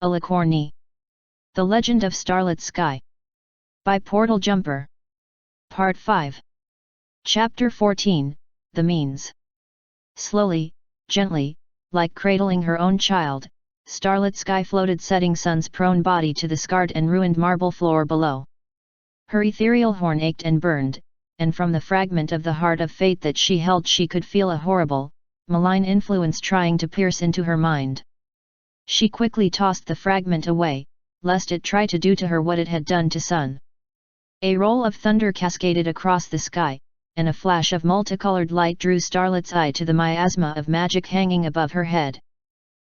Alicorni. The Legend of Starlit Sky. By Portal Jumper. Part 5. Chapter 14, The Means. Slowly, gently, like cradling her own child, Starlit Sky floated, setting Sun's prone body to the scarred and ruined marble floor below. Her ethereal horn ached and burned, and from the fragment of the heart of fate that she held she could feel a horrible, malign influence trying to pierce into her mind. She quickly tossed the fragment away, lest it try to do to her what it had done to Sun. A roll of thunder cascaded across the sky, and a flash of multicolored light drew Starlet's eye to the miasma of magic hanging above her head.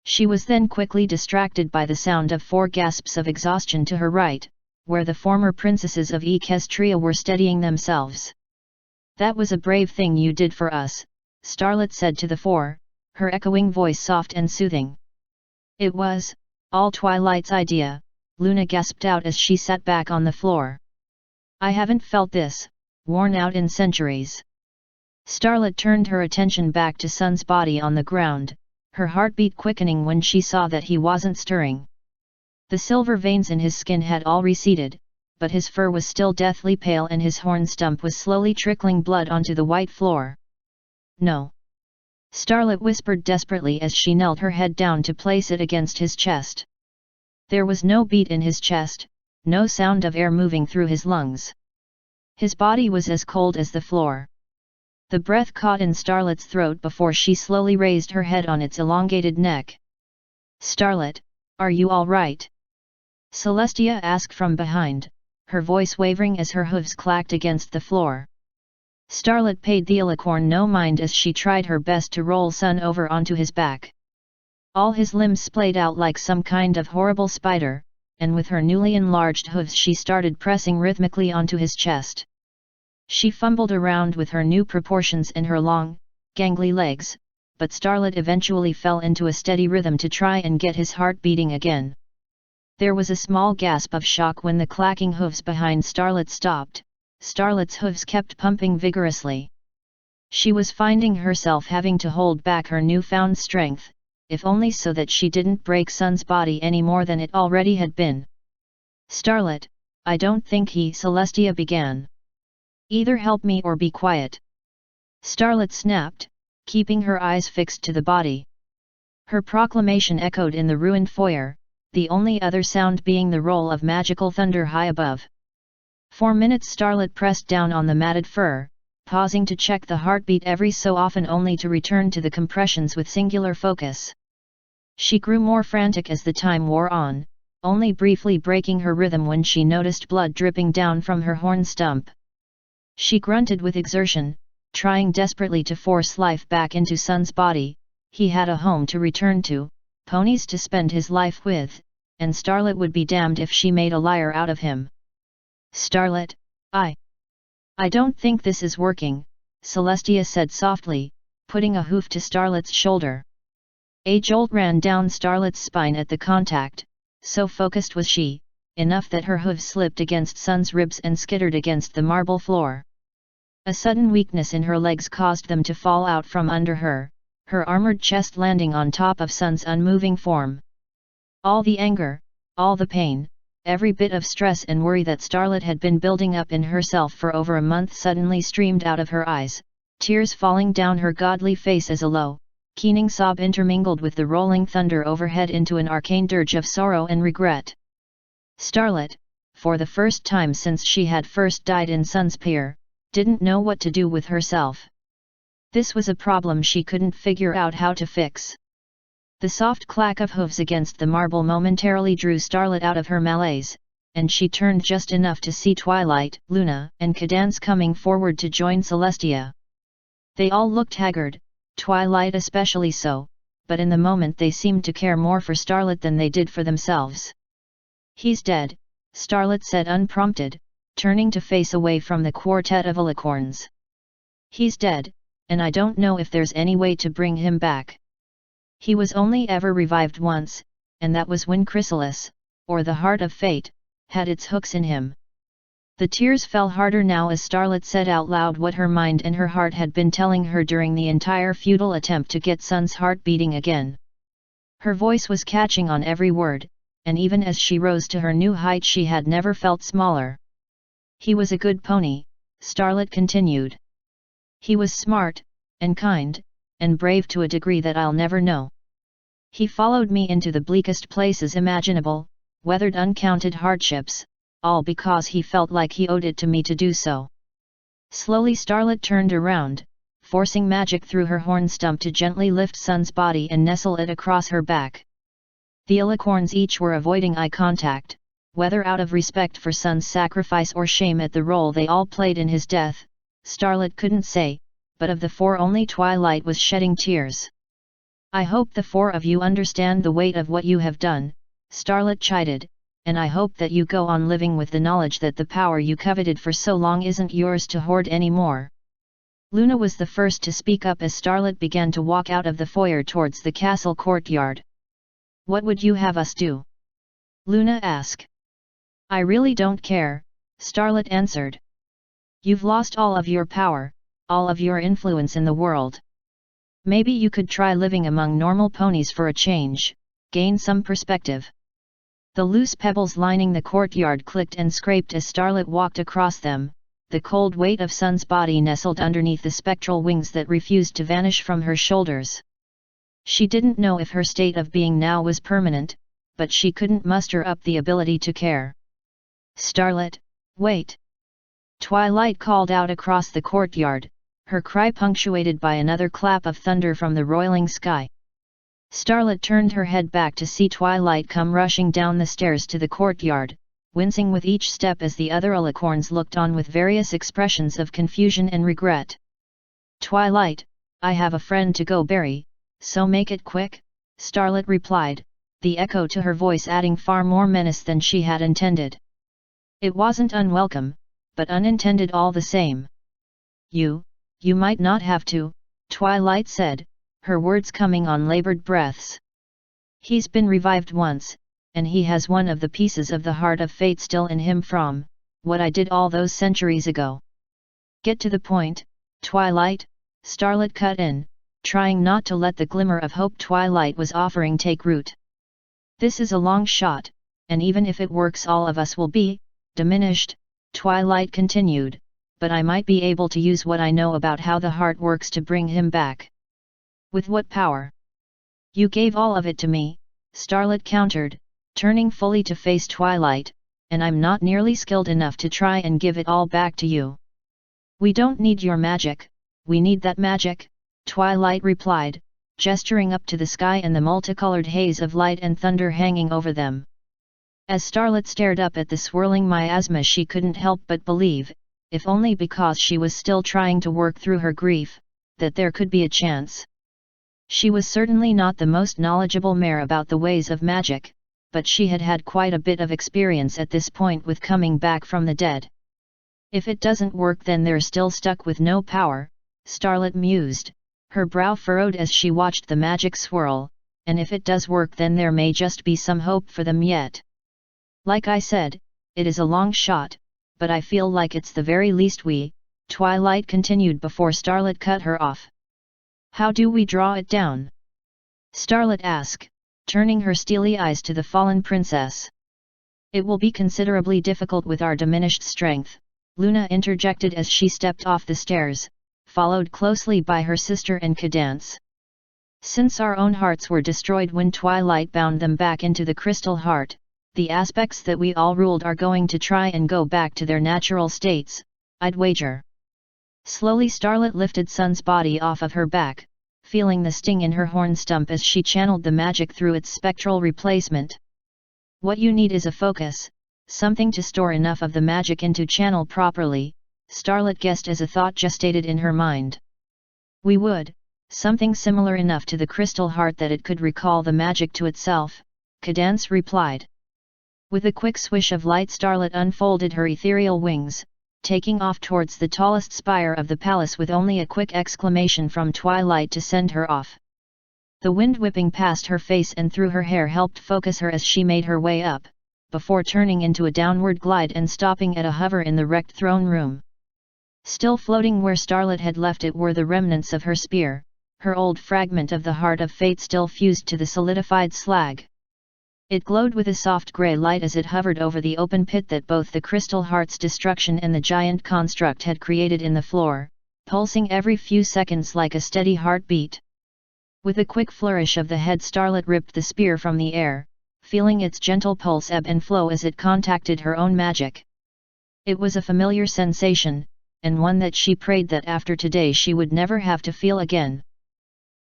She was then quickly distracted by the sound of 4 gasps of exhaustion to her right, where the former princesses of Equestria were steadying themselves. "That was a brave thing you did for us," Starlet said to the 4, her echoing voice soft and soothing. "It was all Twilight's idea," Luna gasped out as she sat back on the floor. "I haven't felt this, worn out in centuries." Starlet turned her attention back to Sun's body on the ground, her heartbeat quickening when she saw that he wasn't stirring. The silver veins in his skin had all receded, but his fur was still deathly pale and his horn stump was slowly trickling blood onto the white floor. "No," Starlet whispered desperately as she knelt her head down to place it against his chest. There was no beat in his chest, no sound of air moving through his lungs. His body was as cold as the floor. The breath caught in Starlet's throat before she slowly raised her head on its elongated neck. "Starlet, are you all right?" Celestia asked from behind, her voice wavering as her hooves clacked against the floor. Starlet paid the alicorn no mind as she tried her best to roll Sun over onto his back. All his limbs splayed out like some kind of horrible spider, and with her newly enlarged hooves she started pressing rhythmically onto his chest. She fumbled around with her new proportions and her long, gangly legs, but Starlet eventually fell into a steady rhythm to try and get his heart beating again. There was a small gasp of shock when the clacking hooves behind Starlet stopped. Starlet's hooves kept pumping vigorously. She was finding herself having to hold back her newfound strength, if only so that she didn't break Sun's body any more than it already had been. "Starlet, I don't think Celestia began. "Either help me or be quiet," Starlet snapped, keeping her eyes fixed to the body. Her proclamation echoed in the ruined foyer, the only other sound being the roll of magical thunder high above. For minutes Starlet pressed down on the matted fur, pausing to check the heartbeat every so often only to return to the compressions with singular focus. She grew more frantic as the time wore on, only briefly breaking her rhythm when she noticed blood dripping down from her horn stump. She grunted with exertion, trying desperately to force life back into Sun's body. He had a home to return to, ponies to spend his life with, and Starlet would be damned if she made a liar out of him. "Starlet, I don't think this is working," Celestia said softly, putting a hoof to Starlet's shoulder. A jolt ran down Starlet's spine at the contact, so focused was she, enough that her hooves slipped against Sun's ribs and skittered against the marble floor. A sudden weakness in her legs caused them to fall out from under her, her armored chest landing on top of Sun's unmoving form. All the anger, all the pain, every bit of stress and worry that Starlet had been building up in herself for over a month suddenly streamed out of her eyes, tears falling down her godly face as a low, keening sob intermingled with the rolling thunder overhead into an arcane dirge of sorrow and regret. Starlet, for the first time since she had first died in Sun's Pier, didn't know what to do with herself. This was a problem she couldn't figure out how to fix. The soft clack of hooves against the marble momentarily drew Starlet out of her malaise, and she turned just enough to see Twilight, Luna, and Cadance coming forward to join Celestia. They all looked haggard, Twilight especially so, but in the moment they seemed to care more for Starlet than they did for themselves. "He's dead," Starlet said unprompted, turning to face away from the quartet of alicorns. "He's dead, and I don't know if there's any way to bring him back. He was only ever revived once, and that was when Chrysalis, or the Heart of Fate, had its hooks in him." The tears fell harder now as Starlet said out loud what her mind and her heart had been telling her during the entire futile attempt to get Sun's heart beating again. Her voice was catching on every word, and even as she rose to her new height she had never felt smaller. He was a good pony, Starlet continued. He was smart, and kind, and brave to a degree that I'll never know. He followed me into the bleakest places imaginable, weathered uncounted hardships, all because he felt like he owed it to me to do so. Slowly Starlet turned around, forcing magic through her horn stump to gently lift Sun's body and nestle it across her back. The alicorns each were avoiding eye contact, whether out of respect for Sun's sacrifice or shame at the role they all played in his death, Starlet couldn't say, but of the four only Twilight was shedding tears. I hope the four of you understand the weight of what you have done, Starlet chided, and I hope that you go on living with the knowledge that the power you coveted for so long isn't yours to hoard anymore. Luna was the first to speak up as Starlet began to walk out of the foyer towards the castle courtyard. What would you have us do? Luna asked. I really don't care, Starlet answered. You've lost all of your power, all of your influence in the world. Maybe you could try living among normal ponies for a change, gain some perspective. The loose pebbles lining the courtyard clicked and scraped as Starlet walked across them, the cold weight of Sun's body nestled underneath the spectral wings that refused to vanish from her shoulders. She didn't know if her state of being now was permanent, but she couldn't muster up the ability to care. Starlet, wait! Twilight called out across the courtyard, her cry punctuated by another clap of thunder from the roiling sky. Starlet turned her head back to see Twilight come rushing down the stairs to the courtyard, wincing with each step as the other alicorns looked on with various expressions of confusion and regret. Twilight, I have a friend to go bury, so make it quick, Starlet replied, the echo to her voice adding far more menace than she had intended. It wasn't unwelcome, but unintended all the same. You might not have to, Twilight said, her words coming on labored breaths. He's been revived once, and he has one of the pieces of the heart of fate still in him from what I did all those centuries ago. Get to the point, Twilight, Starlet cut in, trying not to let the glimmer of hope Twilight was offering take root. This is a long shot, and even if it works all of us will be diminished, Twilight continued, but I might be able to use what I know about how the heart works to bring him back. With what power? You gave all of it to me, Starlet countered, turning fully to face Twilight, and I'm not nearly skilled enough to try and give it all back to you. We don't need your magic, we need that magic, Twilight replied, gesturing up to the sky and the multicolored haze of light and thunder hanging over them. As Starlet stared up at the swirling miasma she couldn't help but believe, if only because she was still trying to work through her grief, that there could be a chance. She was certainly not the most knowledgeable mare about the ways of magic, but she had had quite a bit of experience at this point with coming back from the dead. If it doesn't work then they're still stuck with no power, Starlet mused, her brow furrowed as she watched the magic swirl, and if it does work then there may just be some hope for them yet. Like I said, it is a long shot, but I feel like it's the very least we, Twilight continued before Starlet cut her off. How do we draw it down? Starlet asked, turning her steely eyes to the fallen princess. It will be considerably difficult with our diminished strength, Luna interjected as she stepped off the stairs, followed closely by her sister and Cadance. Since our own hearts were destroyed when Twilight bound them back into the crystal heart, the aspects that we all ruled are going to try and go back to their natural states, I'd wager. Slowly Starlet lifted Sun's body off of her back, feeling the sting in her horn stump as she channeled the magic through its spectral replacement. What you need is a focus, something to store enough of the magic into channel properly, Starlet guessed as a thought gestated in her mind. We would, something similar enough to the crystal heart that it could recall the magic to itself, Cadance replied. With a quick swish of light Starlet unfolded her ethereal wings, taking off towards the tallest spire of the palace with only a quick exclamation from Twilight to send her off. The wind whipping past her face and through her hair helped focus her as she made her way up, before turning into a downward glide and stopping at a hover in the wrecked throne room. Still floating where Starlet had left it were the remnants of her spear, her old fragment of the heart of fate still fused to the solidified slag. It glowed with a soft grey light as it hovered over the open pit that both the crystal heart's destruction and the giant construct had created in the floor, pulsing every few seconds like a steady heartbeat. With a quick flourish of the head, Starlet ripped the spear from the air, feeling its gentle pulse ebb and flow as it contacted her own magic. It was a familiar sensation, and one that she prayed that after today she would never have to feel again.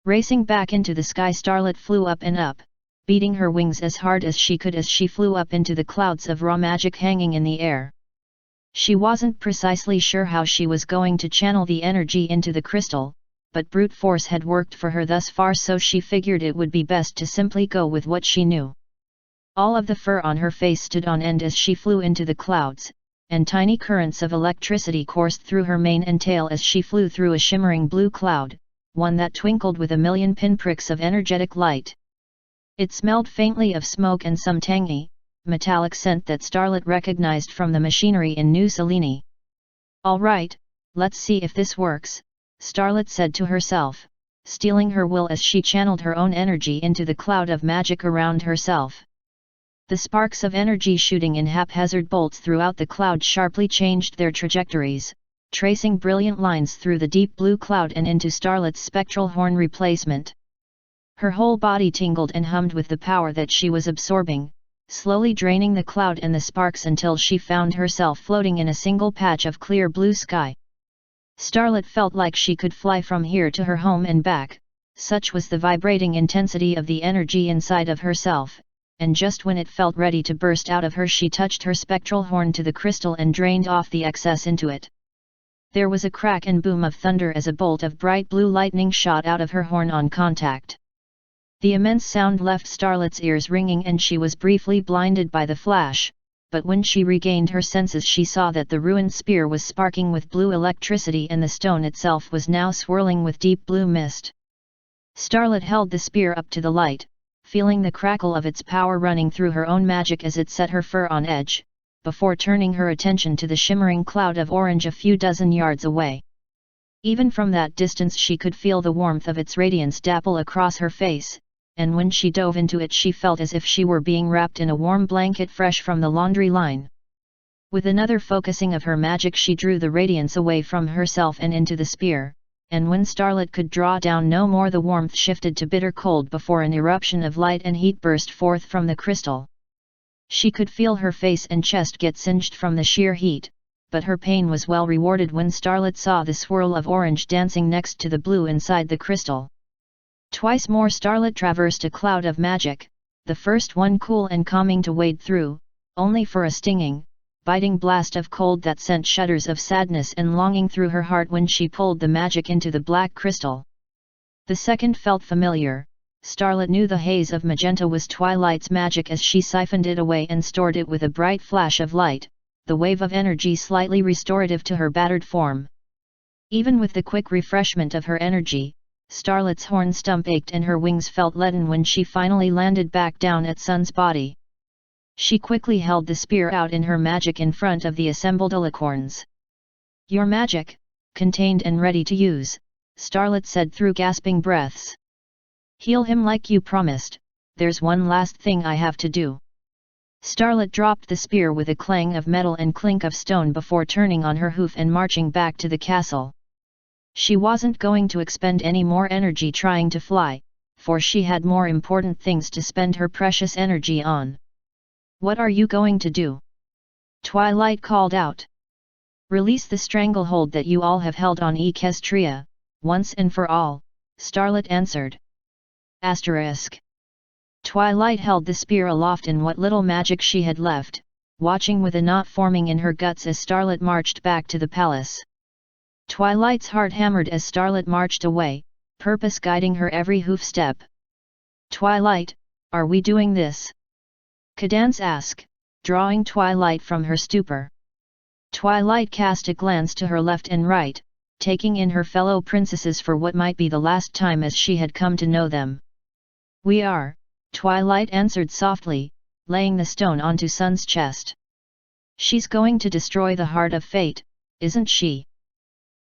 Racing back into the sky, Starlet flew up and up, beating her wings as hard as she could as she flew up into the clouds of raw magic hanging in the air. She wasn't precisely sure how she was going to channel the energy into the crystal, but brute force had worked for her thus far, so she figured it would be best to simply go with what she knew. All of the fur on her face stood on end as she flew into the clouds, and tiny currents of electricity coursed through her mane and tail as she flew through a shimmering blue cloud, one that twinkled with a million pinpricks of energetic light. It smelled faintly of smoke and some tangy, metallic scent that Starlet recognized from the machinery in New Selene. "All right, let's see if this works," Starlet said to herself, steeling her will as she channeled her own energy into the cloud of magic around herself. The sparks of energy shooting in haphazard bolts throughout the cloud sharply changed their trajectories, tracing brilliant lines through the deep blue cloud and into Starlet's spectral horn replacement. Her whole body tingled and hummed with the power that she was absorbing, slowly draining the cloud and the sparks until she found herself floating in a single patch of clear blue sky. Starlet felt like she could fly from here to her home and back, such was the vibrating intensity of the energy inside of herself, and just when it felt ready to burst out of her, she touched her spectral horn to the crystal and drained off the excess into it. There was a crack and boom of thunder as a bolt of bright blue lightning shot out of her horn on contact. The immense sound left Starlet's ears ringing and she was briefly blinded by the flash, but when she regained her senses she saw that the ruined spear was sparking with blue electricity and the stone itself was now swirling with deep blue mist. Starlet held the spear up to the light, feeling the crackle of its power running through her own magic as it set her fur on edge, before turning her attention to the shimmering cloud of orange a few dozen yards away. Even from that distance she could feel the warmth of its radiance dapple across her face, and when she dove into it she felt as if she were being wrapped in a warm blanket fresh from the laundry line. With another focusing of her magic she drew the radiance away from herself and into the spear, and when Starlet could draw down no more the warmth shifted to bitter cold before an eruption of light and heat burst forth from the crystal. She could feel her face and chest get singed from the sheer heat, but her pain was well rewarded when Starlet saw the swirl of orange dancing next to the blue inside the crystal. Twice more Starlet traversed a cloud of magic, the first one cool and calming to wade through, only for a stinging, biting blast of cold that sent shudders of sadness and longing through her heart when she pulled the magic into the black crystal. The second felt familiar. Starlet knew the haze of magenta was Twilight's magic as she siphoned it away and stored it with a bright flash of light, the wave of energy slightly restorative to her battered form. Even with the quick refreshment of her energy, Starlet's horn stump ached and her wings felt leaden when she finally landed back down at Sun's body. She quickly held the spear out in her magic in front of the assembled alicorns. "Your magic, contained and ready to use," Starlet said through gasping breaths. "Heal him like you promised, there's one last thing I have to do." Starlet dropped the spear with a clang of metal and clink of stone before turning on her hoof and marching back to the castle. She wasn't going to expend any more energy trying to fly, for she had more important things to spend her precious energy on. "What are you going to do?" Twilight called out. "Release the stranglehold that you all have held on Equestria, once and for all," Starlet answered. Asterisk. Twilight held the spear aloft in what little magic she had left, watching with a knot forming in her guts as Starlet marched back to the palace. Twilight's heart hammered as Starlet marched away, purpose guiding her every hoof step. "Twilight, are we doing this?" Cadance asked, drawing Twilight from her stupor. Twilight cast a glance to her left and right, taking in her fellow princesses for what might be the last time as she had come to know them. "We are," Twilight answered softly, laying the stone onto Sun's chest. "She's going to destroy the Heart of Fate, isn't she?"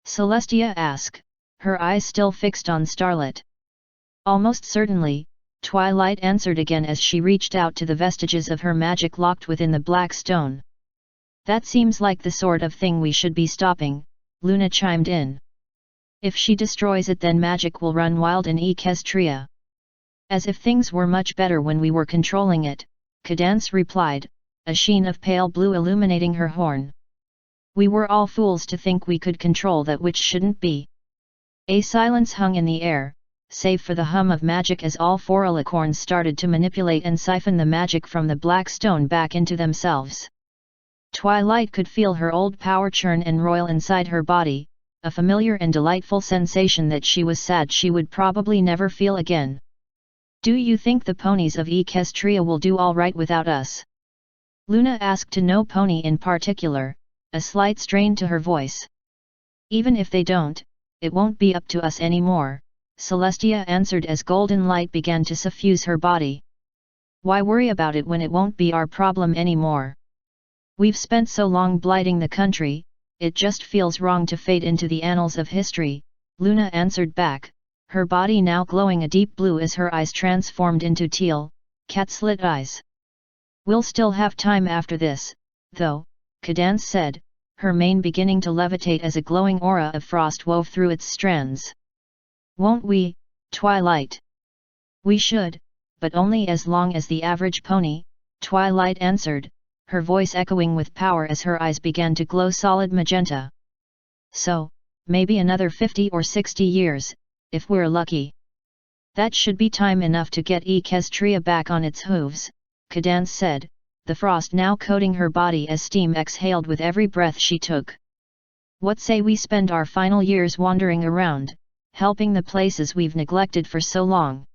Celestia asked, her eyes still fixed on Starlet. "Almost certainly," Twilight answered again as she reached out to the vestiges of her magic locked within the black stone. That seems like the sort of thing we should be stopping, Luna chimed in. If she destroys it then magic will run wild in Equestria. As if things were much better when we were controlling it, Cadance replied, a sheen of pale blue illuminating her horn. We were all fools to think we could control that which shouldn't be. A silence hung in the air, save for the hum of magic as all four alicorns started to manipulate and siphon the magic from the black stone back into themselves. Twilight could feel her old power churn and roil inside her body, a familiar and delightful sensation that she was sad she would probably never feel again. Do you think the ponies of Equestria will do all right without us? Luna asked to no pony in particular, a slight strain to her voice. Even if they don't, it won't be up to us anymore, Celestia answered as golden light began to suffuse her body. Why worry about it when it won't be our problem anymore? We've spent so long blighting the country, it just feels wrong to fade into the annals of history, Luna answered back, her body now glowing a deep blue as her eyes transformed into teal, cat-slit eyes. We'll still have time after this, though, Cadance said, her mane beginning to levitate as a glowing aura of frost wove through its strands. Won't we, Twilight? We should, but only as long as the average pony, Twilight answered, her voice echoing with power as her eyes began to glow solid magenta. So, maybe another 50 or 60 years, if we're lucky. That should be time enough to get Equestria back on its hooves, Cadance said, the frost now coating her body as steam exhaled with every breath she took. What say we spend our final years wandering around, helping the places we've neglected for so long?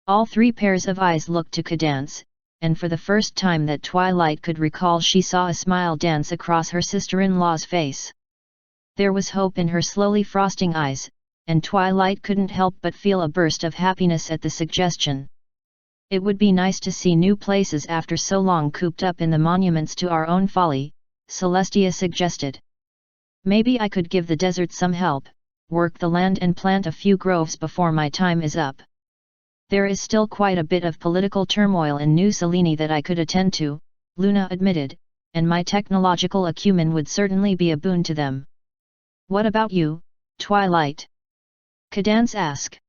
All three pairs of eyes looked to Cadance, and for the first time that Twilight could recall she saw a smile dance across her sister-in-law's face. There was hope in her slowly frosting eyes, and Twilight couldn't help but feel a burst of happiness at the suggestion. It would be nice to see new places after so long cooped up in the monuments to our own folly, Celestia suggested. Maybe I could give the desert some help, work the land and plant a few groves before my time is up. There is still quite a bit of political turmoil in New Selene that I could attend to, Luna admitted, and my technological acumen would certainly be a boon to them. What about you, Twilight? Cadance asked.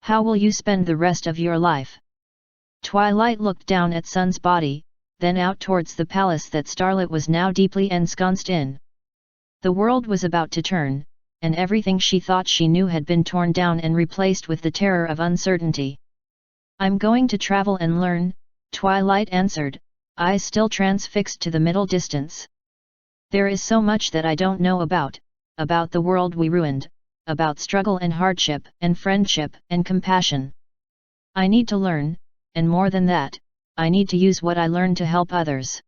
How will you spend the rest of your life? Twilight looked down at Sun's body, then out towards the palace that Starlit was now deeply ensconced in. The world was about to turn, and everything she thought she knew had been torn down and replaced with the terror of uncertainty. I'm going to travel and learn, Twilight answered, eyes still transfixed to the middle distance. There is so much that I don't know about the world we ruined, about struggle and hardship and friendship and compassion. I need to learn, and more than that, I need to use what I learned to help others.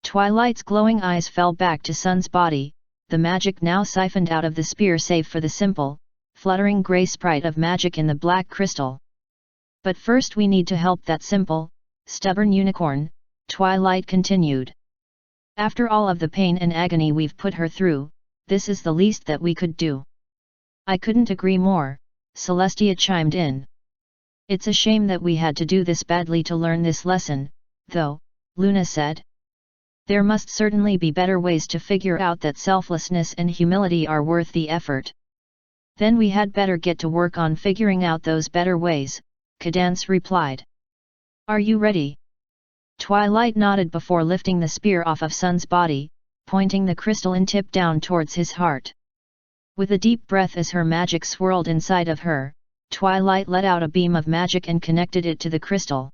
Twilight's glowing eyes fell back to Sun's body, the magic now siphoned out of the spear save for the simple, fluttering grey sprite of magic in the black crystal. But first we need to help that simple, stubborn unicorn, Twilight continued. After all of the pain and agony we've put her through, this is the least that we could do. I couldn't agree more, Celestia chimed in. It's a shame that we had to do this badly to learn this lesson, though, Luna said. There must certainly be better ways to figure out that selflessness and humility are worth the effort. Then we had better get to work on figuring out those better ways, Cadance replied. Are you ready? Twilight nodded before lifting the spear off of Sun's body, pointing the crystalline tip down towards his heart. With a deep breath as her magic swirled inside of her, Twilight let out a beam of magic and connected it to the crystal.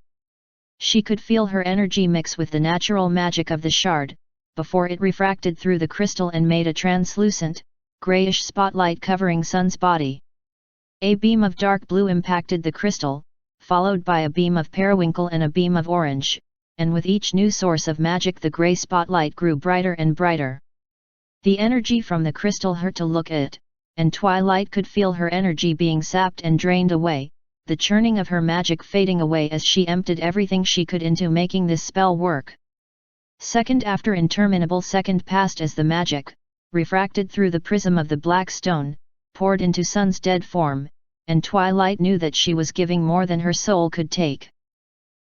She could feel her energy mix with the natural magic of the shard, before it refracted through the crystal and made a translucent, grayish spotlight covering Sun's body. A beam of dark blue impacted the crystal, followed by a beam of periwinkle and a beam of orange, and with each new source of magic the grey spotlight grew brighter and brighter. The energy from the crystal hurt to look at, and Twilight could feel her energy being sapped and drained away, the churning of her magic fading away as she emptied everything she could into making this spell work. Second after interminable second passed as the magic, refracted through the prism of the black stone, poured into Sun's dead form, and Twilight knew that she was giving more than her soul could take.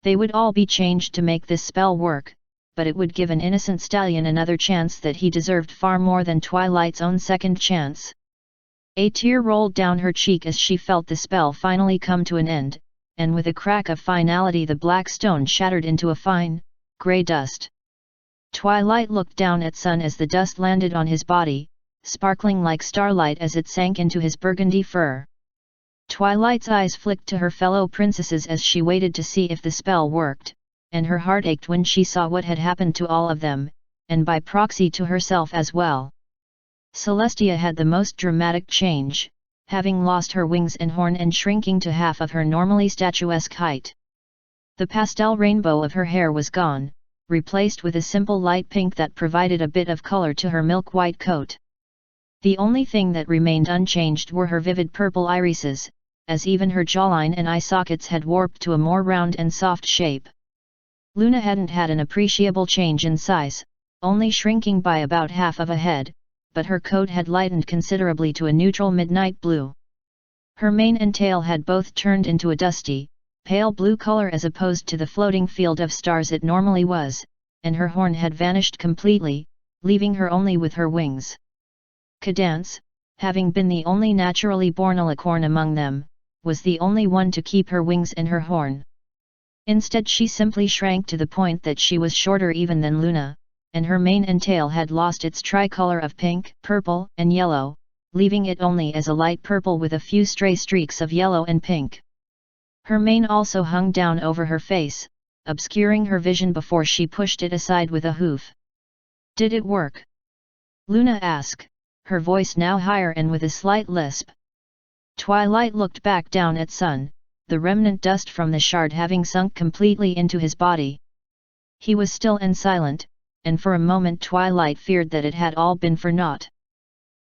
They would all be changed to make this spell work, but it would give an innocent stallion another chance that he deserved far more than Twilight's own second chance. A tear rolled down her cheek as she felt the spell finally come to an end, and with a crack of finality the black stone shattered into a fine, grey dust. Twilight looked down at Sun as the dust landed on his body, sparkling like starlight as it sank into his burgundy fur. Twilight's eyes flicked to her fellow princesses as she waited to see if the spell worked, and her heart ached when she saw what had happened to all of them, and by proxy to herself as well. Celestia had the most dramatic change, having lost her wings and horn and shrinking to half of her normally statuesque height. The pastel rainbow of her hair was gone, replaced with a simple light pink that provided a bit of color to her milk-white coat. The only thing that remained unchanged were her vivid purple irises, as even her jawline and eye sockets had warped to a more round and soft shape. Luna hadn't had an appreciable change in size, only shrinking by about half of a head, but her coat had lightened considerably to a neutral midnight blue. Her mane and tail had both turned into a dusty, pale blue color as opposed to the floating field of stars it normally was, and her horn had vanished completely, leaving her only with her wings. Cadance, having been the only naturally born alicorn among them, was the only one to keep her wings and her horn. Instead she simply shrank to the point that she was shorter even than Luna, and her mane and tail had lost its tricolor of pink, purple, and yellow, leaving it only as a light purple with a few stray streaks of yellow and pink. Her mane also hung down over her face, obscuring her vision before she pushed it aside with a hoof. "Did it work?" Luna asked, her voice now higher and with a slight lisp. Twilight looked back down at Sun, the remnant dust from the shard having sunk completely into his body. He was still and silent, and for a moment Twilight feared that it had all been for naught.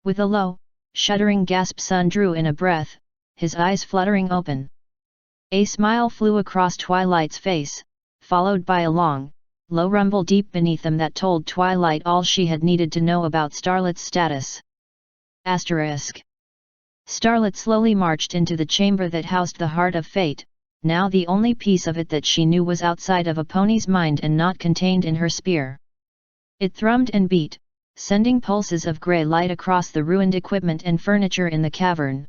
With a low, shuddering gasp Sun drew in a breath, his eyes fluttering open. A smile flew across Twilight's face, followed by a long, low rumble deep beneath them that told Twilight all she had needed to know about Starlet's status. Asterisk. Starlet slowly marched into the chamber that housed the Heart of Fate, now the only piece of it that she knew was outside of a pony's mind and not contained in her spear. It thrummed and beat, sending pulses of grey light across the ruined equipment and furniture in the cavern.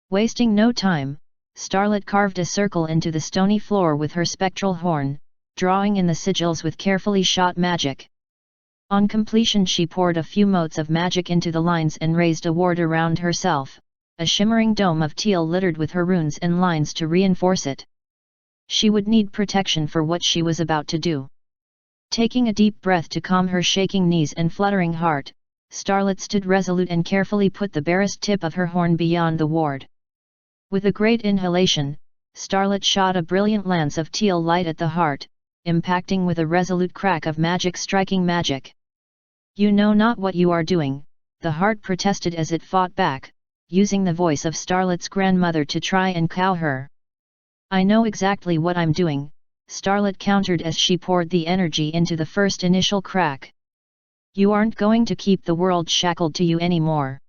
Wasting no time, Starlet carved a circle into the stony floor with her spectral horn, drawing in the sigils with carefully shot magic. On completion she poured a few motes of magic into the lines and raised a ward around herself, a shimmering dome of teal littered with her runes and lines to reinforce it. She would need protection for what she was about to do. Taking a deep breath to calm her shaking knees and fluttering heart, Starlet stood resolute and carefully put the barest tip of her horn beyond the ward. With a great inhalation, Starlet shot a brilliant lance of teal light at the heart, impacting with a resolute crack of magic striking magic. "You know not what you are doing," the heart protested as it fought back, using the voice of Starlet's grandmother to try and cow her. "I know exactly what I'm doing," Starlet countered as she poured the energy into the first initial crack. "You aren't going to keep the world shackled to you anymore.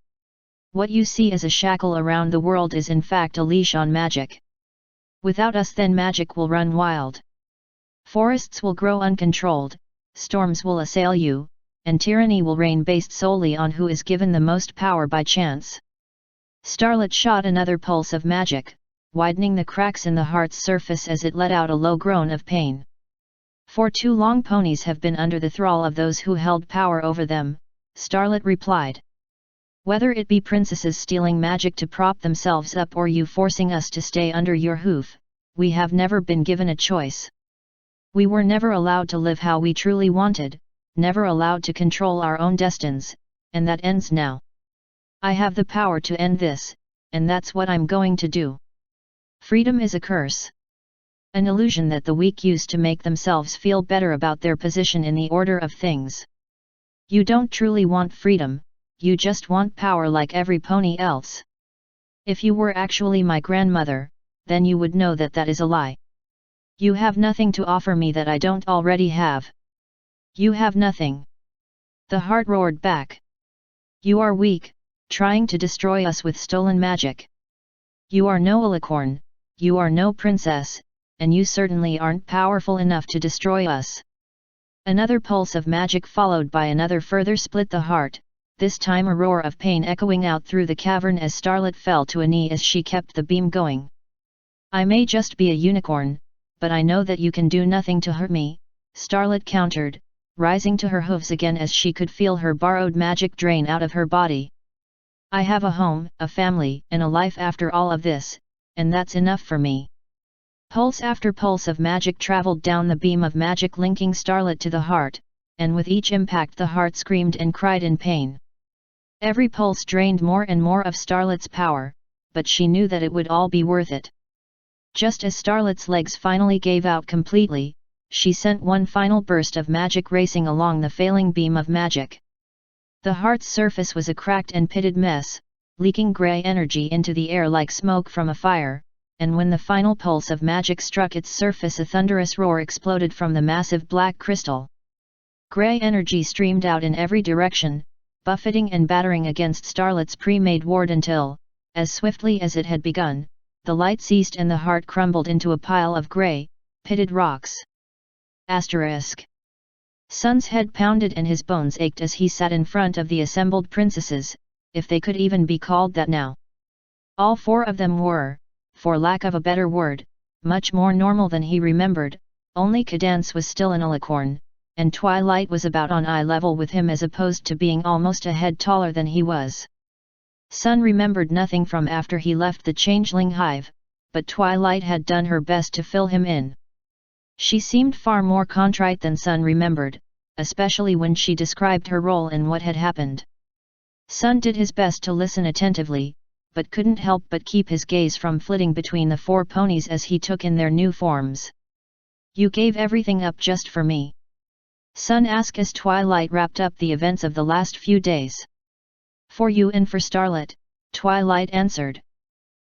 What you see as a shackle around the world is in fact a leash on magic. Without us then magic will run wild. Forests will grow uncontrolled, storms will assail you, and tyranny will reign based solely on who is given the most power by chance." Starlet shot another pulse of magic, widening the cracks in the heart's surface as it let out a low groan of pain. "For too long ponies have been under the thrall of those who held power over them," Starlet replied. "Whether it be princesses stealing magic to prop themselves up or you forcing us to stay under your hoof, we have never been given a choice. We were never allowed to live how we truly wanted, never allowed to control our own destinies, and that ends now. I have the power to end this, and that's what I'm going to do. Freedom is a curse. An illusion that the weak use to make themselves feel better about their position in the order of things. You don't truly want freedom, you just want power like every pony else. If you were actually my grandmother, then you would know that that is a lie. You have nothing to offer me that I don't already have. You have nothing." The heart roared back. "You are weak, trying to destroy us with stolen magic. You are no alicorn, you are no princess, and you certainly aren't powerful enough to destroy us. Another pulse of magic followed by another further split the heart, this time a roar of pain echoing out through the cavern as Starlet fell to a knee as she kept the beam going. I may just be a unicorn, but I know that you can do nothing to hurt me, Starlet countered, rising to her hooves again as she could feel her borrowed magic drain out of her body. I have a home, a family, and a life after all of this, and that's enough for me. Pulse after pulse of magic traveled down the beam of magic linking Starlet to the heart, and with each impact the heart screamed and cried in pain. Every pulse drained more and more of Starlet's power, but she knew that it would all be worth it. Just as Starlet's legs finally gave out completely, she sent one final burst of magic racing along the failing beam of magic. The heart's surface was a cracked and pitted mess, leaking grey energy into the air like smoke from a fire, and when the final pulse of magic struck its surface a thunderous roar exploded from the massive black crystal. Grey energy streamed out in every direction, buffeting and battering against Starlet's pre-made ward until, as swiftly as it had begun, the light ceased and the heart crumbled into a pile of grey, pitted rocks. Asterisk. Sun's head pounded and his bones ached as he sat in front of the assembled princesses, if they could even be called that now. All four of them were, for lack of a better word, much more normal than he remembered, only Cadance was still an alicorn, and Twilight was about on eye level with him as opposed to being almost a head taller than he was. Sun remembered nothing from after he left the changeling hive, but Twilight had done her best to fill him in. She seemed far more contrite than Sun remembered, especially when she described her role and what had happened. Sun did his best to listen attentively, but couldn't help but keep his gaze from flitting between the four ponies as he took in their new forms. You gave everything up just for me? Sun asked as Twilight wrapped up the events of the last few days. For you and for Starlet, Twilight answered.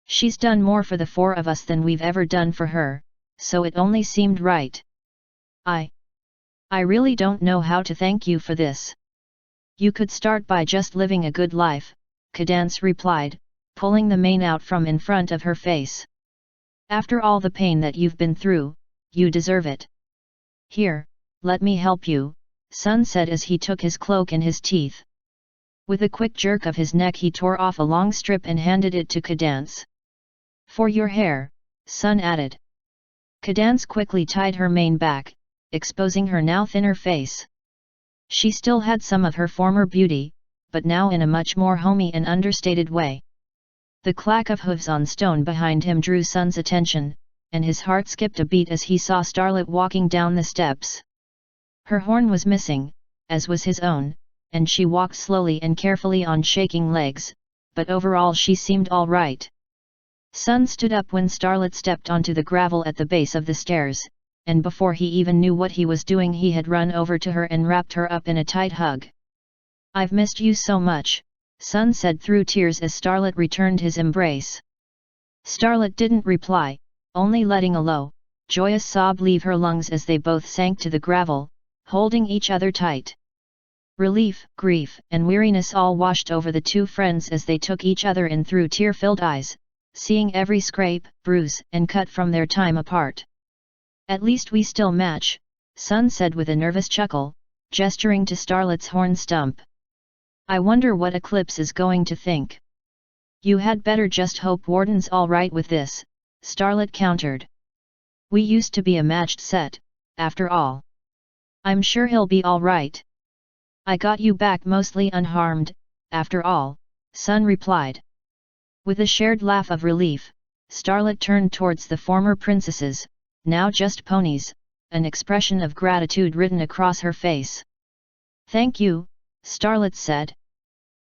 She's done more for the four of us than we've ever done for her, so it only seemed right. I really don't know how to thank you for this. You could start by just living a good life, Cadance replied, pulling the mane out from in front of her face. After all the pain that you've been through, you deserve it. Here, let me help you, Sun said as he took his cloak in his teeth. With a quick jerk of his neck he tore off a long strip and handed it to Cadance. For your hair, Sun added. Cadance quickly tied her mane back, exposing her now thinner face. She still had some of her former beauty, but now in a much more homey and understated way. The clack of hooves on stone behind him drew Sun's attention, and his heart skipped a beat as he saw Starlet walking down the steps. Her horn was missing, as was his own, and she walked slowly and carefully on shaking legs, but overall she seemed all right. Sun stood up when Starlet stepped onto the gravel at the base of the stairs, and before he even knew what he was doing he had run over to her and wrapped her up in a tight hug. I've missed you so much, Sun said through tears as Starlet returned his embrace. Starlet didn't reply, only letting a low, joyous sob leave her lungs as they both sank to the gravel, holding each other tight. Relief, grief, and weariness all washed over the two friends as they took each other in through tear-filled eyes, seeing every scrape, bruise, and cut from their time apart. At least we still match, Sun said with a nervous chuckle, gesturing to Starlet's horn stump. I wonder what Eclipse is going to think. You had better just hope Warden's all right with this, Starlet countered. We used to be a matched set, after all. I'm sure he'll be all right. I got you back mostly unharmed, after all, Sun replied. With a shared laugh of relief, Starlet turned towards the former princesses, now just ponies, an expression of gratitude written across her face. Thank you, Starlet said.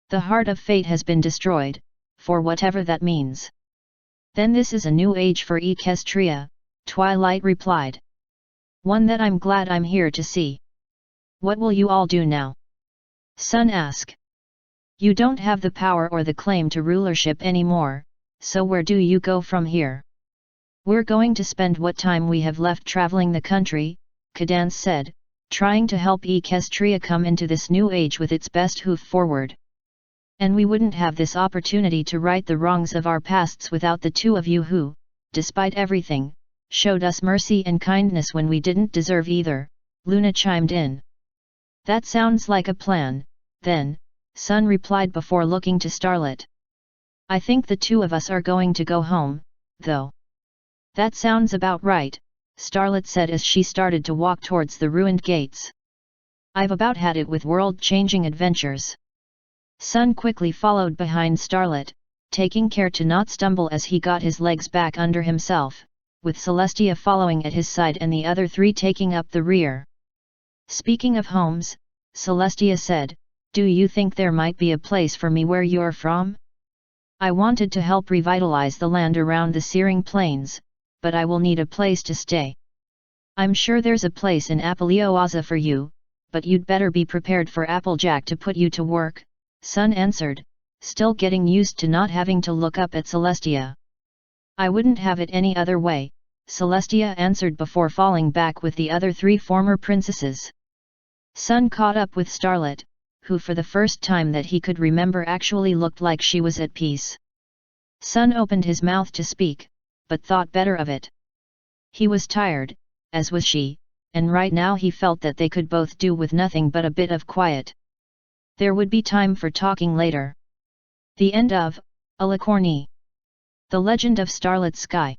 The heart of fate has been destroyed, for whatever that means. Then this is a new age for Equestria, Twilight replied. One that I'm glad I'm here to see. What will you all do now? Sun asked. You don't have the power or the claim to rulership anymore, so where do you go from here? We're going to spend what time we have left traveling the country, Cadance said, trying to help Equestria come into this new age with its best hoof forward. And we wouldn't have this opportunity to right the wrongs of our pasts without the two of you who, despite everything, showed us mercy and kindness when we didn't deserve either, Luna chimed in. That sounds like a plan, then, Sun replied before looking to Starlet. I think the two of us are going to go home, though. That sounds about right, Starlet said as she started to walk towards the ruined gates. I've about had it with world-changing adventures. Sun quickly followed behind Starlet, taking care to not stumble as he got his legs back under himself, with Celestia following at his side and the other three taking up the rear. Speaking of homes, Celestia said, do you think there might be a place for me where you're from? I wanted to help revitalize the land around the Searing Plains, but I will need a place to stay. I'm sure there's a place in Apelioaza for you, but you'd better be prepared for Applejack to put you to work, Sun answered, still getting used to not having to look up at Celestia. I wouldn't have it any other way, Celestia answered before falling back with the other three former princesses. Sun caught up with Starlet, who for the first time that he could remember actually looked like she was at peace. Sun opened his mouth to speak, but thought better of it. He was tired, as was she, and right now he felt that they could both do with nothing but a bit of quiet. There would be time for talking later. The end of Alicornie. The Legend of Starlit Sky.